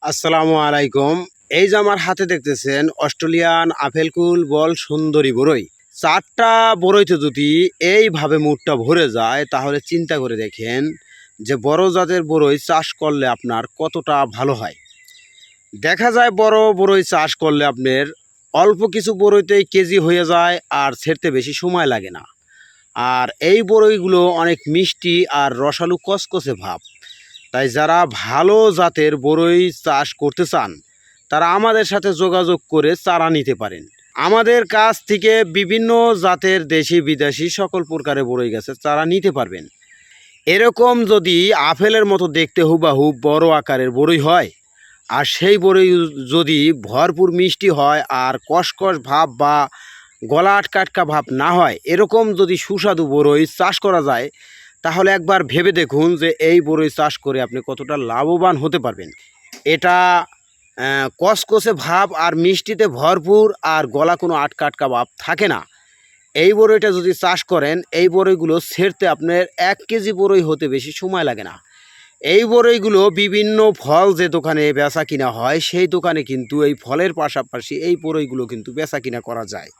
আসসালামু আলাইকুম। এই যে আমার হাতে দেখতেছেন অস্ট্রেলিয়ান আপেল কুল বল সুন্দরী বরই। 4টা বরইতে যদি এইভাবে মুখটা ভরে যায় তাহলে চিন্তা করে দেখেন যে বড় জাতের বরই চাষ করলে আপনার কতটা ভালো হয়। দেখা যায় বড় বরই চাষ করলে আপনার অল্প কিছু বরইতেই কেজি হয়ে যায় আর ছেড়তে বেশি সময় লাগে না। আর এই বরইগুলো অনেক মিষ্টি আর রসালো কচকচে ভাব। তাই যারা ভালো জাতের বরই চাষ করতে চান তারা আমাদের সাথে যোগাযোগ করে চারা নিতে পারেন। আমাদের কাছ থেকে বিভিন্ন জাতের দেশি বিদেশি সকল প্রকারের বরই গাছের চারা নিতে পারবেন। এরকম যদি আপেলের মতো দেখতে হুবাহু বড় আকারের বরই হয় আর সেই বরই যদি ভরপুর মিষ্টি হয় আর কষকষ ভাব বা গলা আটকা আটকা ভাব না হয়, এরকম যদি সুস্বাদু বরই চাষ করা যায় তাহলে একবার ভেবে দেখুন যে এই বরই চাষ করে আপনি কতটা লাভবান হতে পারবেন। এটা কসকসে ভাব আর মিষ্টিতে ভরপুর আর গলা কোনো আটকা আটকা ভাব থাকে না। এই বরইটা যদি চাষ করেন এই বরইগুলো ছেড়তে আপনার 1 কেজি বরই হতে বেশি সময় লাগে না। এই বরইগুলো বিভিন্ন ফল যে দোকানে বেচা কিনা হয় সেই দোকানে কিন্তু এই ফলের পাশাপাশি এই বরইগুলো কিন্তু বেচা কিনা করা যায়।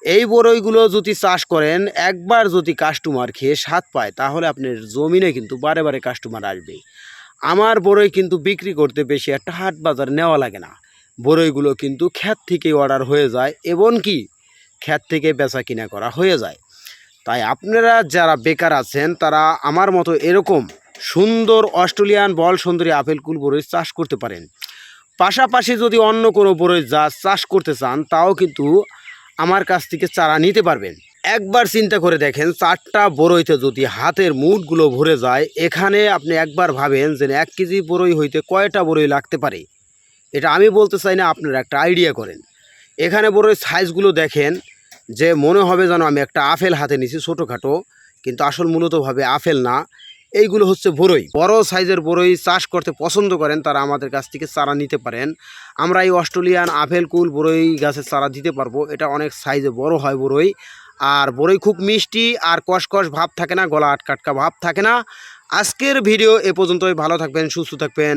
এই বরইগুলো যদি চাষ করেন একবার যদি কাস্টমার খেয়ে স্বাদ পায় তাহলে আপনার জমিনে কিন্তু বারে বারে কাস্টমার আসবে। আমার বরই কিন্তু বিক্রি করতে বেশি একটা হাট বাজার নেওয়া লাগে না। বরইগুলো কিন্তু ক্ষেত থেকেই অর্ডার হয়ে যায় এবং কি ক্ষেত থেকে বেচা কিনা করা হয়ে যায়। তাই আপনারা যারা বেকার আছেন তারা আমার মতো এরকম সুন্দর অস্ট্রেলিয়ান বল সুন্দরী আপেল কুল বরই চাষ করতে পারেন। পাশাপাশি যদি অন্য কোনো বরই চাষ করতে চান তাও কিন্তু আমার কাছ থেকে চারা নিতে পারবেন। একবার চিন্তা করে দেখেন 4টা বরইতে যদি হাতের মুঠগুলো ভরে যায়, এখানে আপনি একবার ভাবেন যে 1 কেজি বরই হইতে কয়টা বরই লাগতে পারে। এটা আমি বলতে চাই না, আপনারা একটা আইডিয়া করেন। এখানে বরই সাইজগুলো দেখেন যে মনে হবে যেন আমি একটা আপেল হাতে নিছি ছোটোখাটো, কিন্তু আসল মূলতভাবে আপেল না, এইগুলো হচ্ছে বরই। বড় সাইজের বরই চাষ করতে পছন্দ করেন তারা আমাদের কাছ থেকে চারা নিতে পারেন। আমরা এই অস্ট্রেলিয়ান আপেল কুল বরই গাছের চারা দিতে পারবো। এটা অনেক সাইজে বড় হয় বরই, আর বরই খুব মিষ্টি আর কষকষ ভাব থাকে না, গলা আটকাটকা ভাব থাকে না। আজকের ভিডিও এ পর্যন্তই। ভালো থাকবেন, সুস্থ থাকবেন।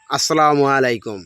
আসসালামু আলাইকুম।